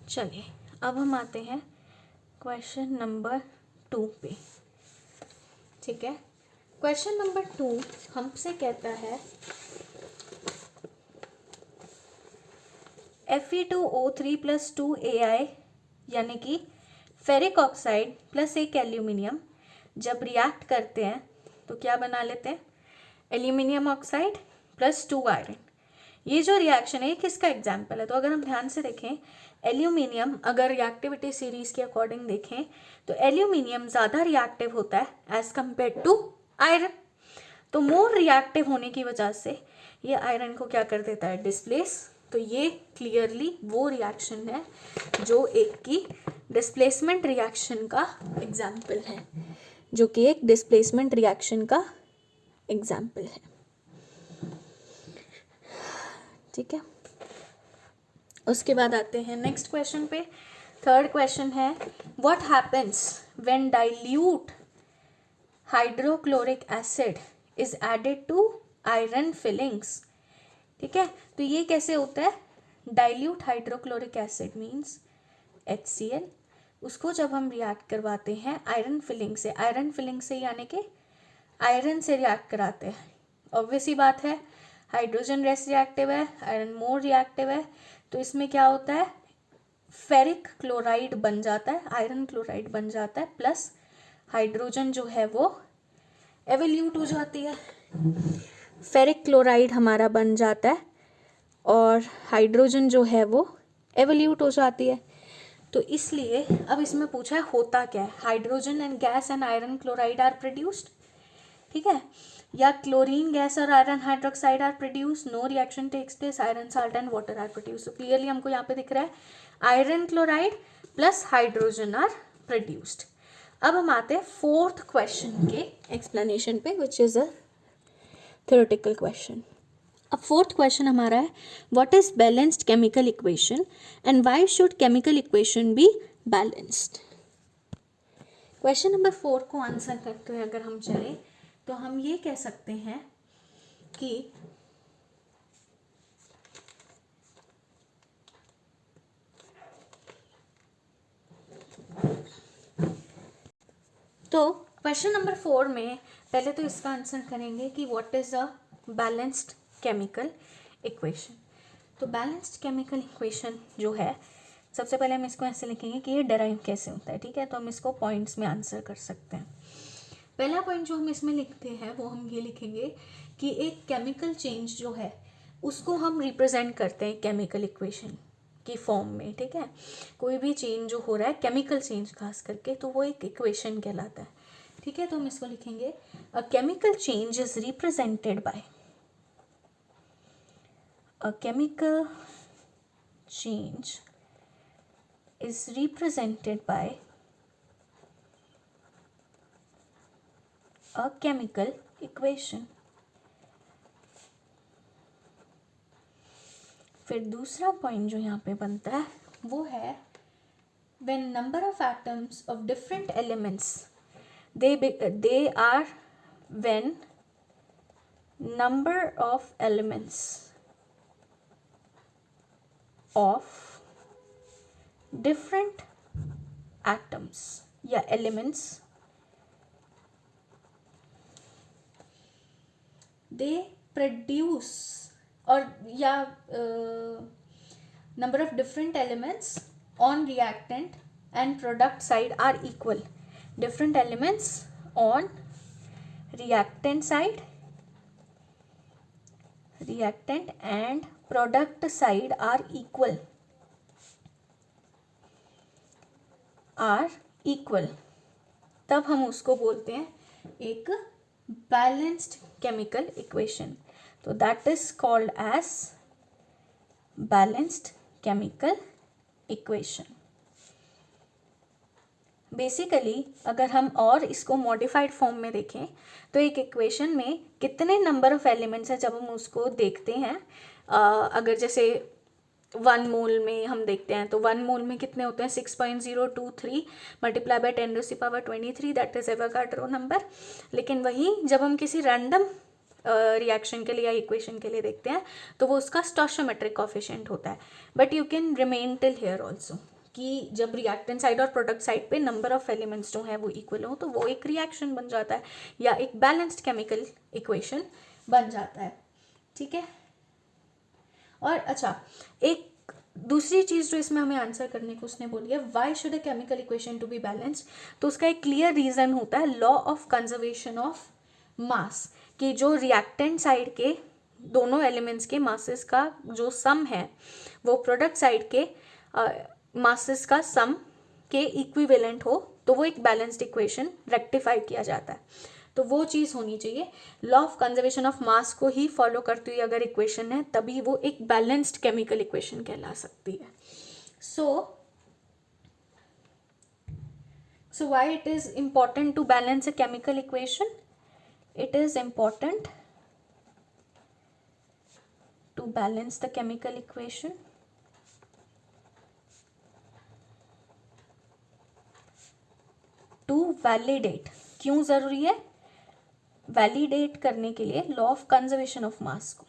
चलिए अब हम आते हैं क्वेश्चन नंबर 2 पे। ठीक है, क्वेश्चन नंबर 2 हमसे कहता है Fe2O3 + 2Ai यानी कि फेरिक ऑक्साइड प्लस एक एल्यूमिनियम जब रिएक्ट करते हैं तो क्या बना लेते हैं, एल्यूमिनियम ऑक्साइड प्लस 2 आयरन। ये जो रिएक्शन है किसका एग्जाम्पल है, तो अगर हम ध्यान से देखें एल्यूमिनियम, अगर रिएक्टिविटी सीरीज के अकॉर्डिंग देखें तो एल्यूमिनियम ज़्यादा रिएक्टिव होता है एज कम्पेयर टू आयरन। तो मोर रिएक्टिव होने की वजह से ये आयरन को क्या कर देता है, डिस्प्लेस। तो ये क्लियरली वो रिएक्शन है जो एक की डिस्प्लेसमेंट रिएक्शन का एग्जाम्पल है, जो कि एक डिस्प्लेसमेंट रिएक्शन का एग्जाम्पल है। ठीक है, उसके बाद आते हैं नेक्स्ट क्वेश्चन पे। थर्ड क्वेश्चन है what happens when dilute hydrochloric acid is added to iron filings. ठीक है, तो ये कैसे होता है, dilute hydrochloric acid means HCl, उसको जब हम रिएक्ट करवाते हैं आयरन फिलिंग से, आयरन फिलिंग से यानी कि आयरन से रिएक्ट कराते हैं, ऑब्वियस ही बात है हाइड्रोजन लेस रिएक्टिव है, आयरन मोर रिएक्टिव है, तो इसमें क्या होता है, फेरिक क्लोराइड बन जाता है, आयरन क्लोराइड बन जाता है, प्लस हाइड्रोजन जो है वो एवोल्यूट हो जाती है, फेरिक क्लोराइड हमारा बन जाता है और हाइड्रोजन जो है वो एवोल्यूट हो जाती है। तो इसलिए अब इसमें पूछा है होता क्या है, hydrogen and gas and iron chloride are produced. ठीक है, या क्लोरीन गैस और iron hydroxide are produce, no reaction takes place, iron salt and water are produce. तो क्लियरली हमको यहाँ पे दिख रहा है iron chloride plus hydrogen are produced. अब हम आते हैं फोर्थ क्वेश्चन के एक्सप्लेनेशन पे, which is a theoretical question. अब फोर्थ क्वेश्चन हमारा है what is balanced chemical equation and why should chemical equation be balanced. Question number 4 को आंसर करते हुए अगर हम चले तो हम ये कह सकते हैं कि तो क्वेश्चन नंबर 4 में पहले तो इसका आंसर करेंगे कि what is a balanced chemical equation. तो बैलेंस्ड केमिकल इक्वेशन जो है, सबसे पहले हम इसको ऐसे लिखेंगे कि ये डेराइव कैसे होता है। ठीक है, तो हम इसको पॉइंट्स में आंसर कर सकते हैं। पहला पॉइंट जो हम इसमें लिखते हैं वो हम ये लिखेंगे कि एक केमिकल चेंज जो है उसको हम रिप्रेजेंट करते हैं केमिकल इक्वेशन की फॉर्म में। ठीक है, कोई भी चेंज जो हो रहा है, केमिकल चेंज खास करके, तो वो एक इक्वेशन कहलाता है। ठीक है, तो हम इसको लिखेंगे a chemical change is represented by, a chemical change is represented by a chemical equation। फिर दूसरा पॉइंट जो यहाँ पे बनता है वो है when number of atoms of different elements they are when number of elements of different atoms या elements they produce or या number of different elements on reactant and product side are equal। different elements on reactant side, reactant and product side are equal, are equal, तब हम उसको बोलते हैं एक balanced chemical equation. तो that is called as balanced chemical equation. Basically अगर हम और इसको मॉडिफाइड फॉर्म में देखें तो एक इक्वेशन में कितने नंबर ऑफ एलिमेंट्स हैं, जब हम उसको देखते हैं अगर जैसे 1 मोल में हम देखते हैं तो 1 मोल में कितने होते हैं 6.023 multiply by 10⁻23, that is Avogadro number. लेकिन वही जब हम किसी रैंडम रिएक्शन के लिए या इक्वेशन के लिए देखते हैं तो वो उसका स्टोइचियोमेट्रिक कोएफिशिएंट होता है, but you can remain till here also. कि जब रिएक्टेंट साइड और प्रोडक्ट साइड पे नंबर ऑफ एलिमेंट्स जो हैं वो इक्वल हो तो वो एक रिएक्शन बन जाता है या एक बैलेंस्ड केमिकल इक्वेशन बन जाता है, ठीक है। और अच्छा, एक दूसरी चीज़ जो इसमें हमें आंसर करने को उसने बोली है, why should a chemical equation to be balanced, तो उसका एक क्लियर रीज़न होता है लॉ ऑफ कंजर्वेशन ऑफ मास, कि जो रिएक्टेंट साइड के दोनों एलिमेंट्स के मासेस का जो सम है वो प्रोडक्ट साइड के मासेस का सम के इक्विवेलेंट हो तो वो एक बैलेंस्ड इक्वेशन रेक्टिफाई किया जाता है। तो वो चीज़ होनी चाहिए, law of conservation of mass को ही फॉलो करती हुई अगर इक्वेशन है तभी वो एक बैलेंस्ड केमिकल इक्वेशन कहला सकती है। So why it is important to balance a chemical equation? It is important to balance the chemical equation to validate, क्यों जरूरी है? वैलिडेट करने के लिए law of conservation of mass को,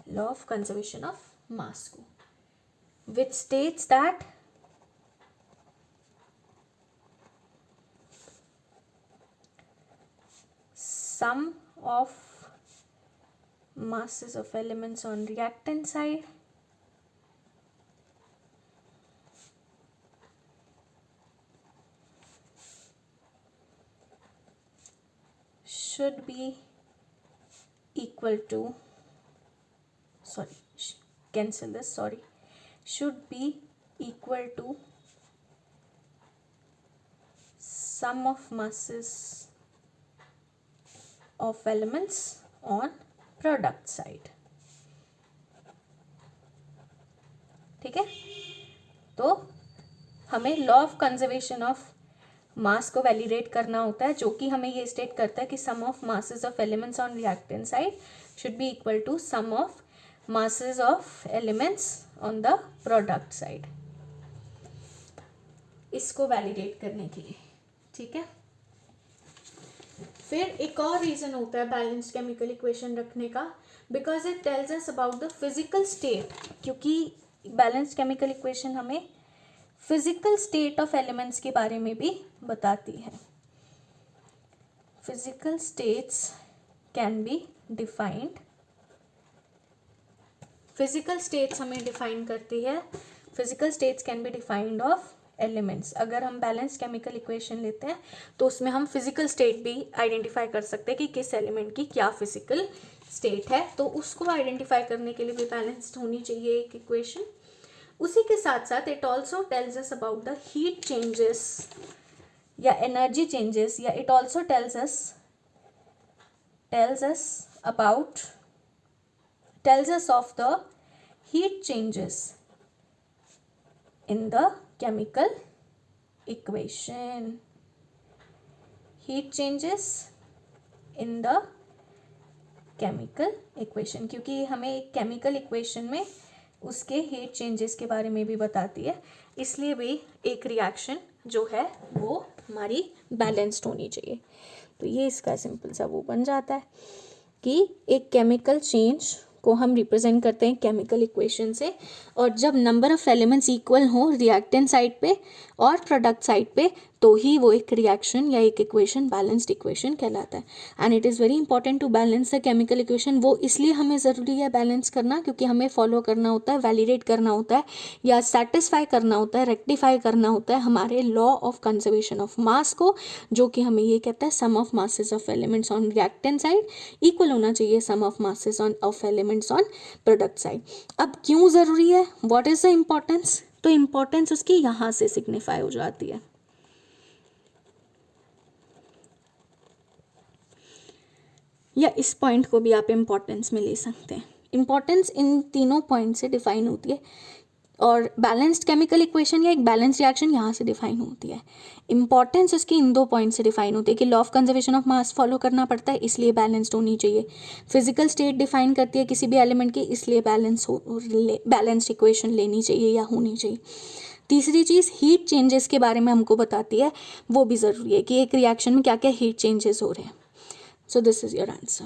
law of conservation of mass को, which states that sum of masses of elements on reactant side should be equal to, should be equal to sum of masses of elements on product side, ठीक है। तो हमें law of conservation of mass को validate करना होता है, जो कि हमें ये स्टेट करता है कि sum of masses of elements on reactant side should be equal to sum of masses of elements on the product side, इसको वैलिडेट करने के लिए, ठीक है। फिर एक और रीज़न होता है बैलेंस्ड केमिकल इक्वेशन रखने का, because it tells us about the physical state, क्योंकि बैलेंस्ड केमिकल इक्वेशन हमें फिजिकल स्टेट ऑफ एलिमेंट्स के बारे में भी बताती है। Physical states can be defined, physical states हमें डिफाइन करती है, physical states can be defined of elements. अगर हम बैलेंस्ड केमिकल इक्वेशन लेते हैं तो उसमें हम फिजिकल स्टेट भी आइडेंटिफाई कर सकते हैं कि किस एलिमेंट की क्या फिजिकल स्टेट है, तो उसको आइडेंटिफाई करने के लिए भी बैलेंस्ड होनी चाहिए एक इक्वेशन। उसी के साथ साथ it also tells us about the heat changes या एनर्जी चेंजेस, या it also tells us of the heat changes in the chemical equation, heat changes in the chemical equation, क्योंकि हमें केमिकल इक्वेशन में उसके हीट चेंजेस के बारे में भी बताती है, इसलिए भी एक रिएक्शन जो है वो हमारी बैलेंस्ड होनी चाहिए। तो ये इसका सिंपल सा वो बन जाता है कि एक केमिकल चेंज को हम रिप्रेजेंट करते हैं केमिकल इक्वेशन से, और जब नंबर ऑफ एलिमेंट्स इक्वल हो रिएक्टेंट साइड पे और प्रोडक्ट साइड पे तो ही वो एक रिएक्शन या एक इक्वेशन बैलेंस्ड इक्वेशन कहलाता है। And it is very important to balance the chemical equation. वो इसलिए हमें ज़रूरी है बैलेंस करना क्योंकि हमें फॉलो करना होता है, वैलिडेट करना होता है या सेटिस्फाई करना होता है, रेक्टिफाई करना होता है हमारे law of conservation of mass को, जो कि हमें ये कहता है sum of masses of elements on reactant side equal होना चाहिए sum of masses of elements on product side. अब क्यों ज़रूरी है, व्हाट इज़ द इम्पॉर्टेंस, तो इम्पॉर्टेंस उसकी यहाँ से सिग्निफाई हो जाती है। या इस पॉइंट को भी आप इम्पॉर्टेंस में ले सकते हैं। इम्पॉर्टेंस इन तीनों पॉइंट से डिफाइन होती है और बैलेंस्ड केमिकल इक्वेशन या एक बैलेंस रिएक्शन यहाँ से डिफाइन होती है। इंपॉर्टेंस उसकी इन दो पॉइंट से डिफाइन होती है कि law of conservation of mass follow करना पड़ता है इसलिए बैलेंस्ड होनी चाहिए, फिजिकल स्टेट डिफाइन करती है किसी भी एलिमेंट की इसलिए बैलेंस्ड इक्वेशन लेनी चाहिए या होनी चाहिए। तीसरी चीज़ हीट चेंजेस के बारे में हमको बताती है, वो भी ज़रूरी है कि एक रिएक्शन में क्या क्या हीट चेंजेस हो रहे हैं। So this is your answer.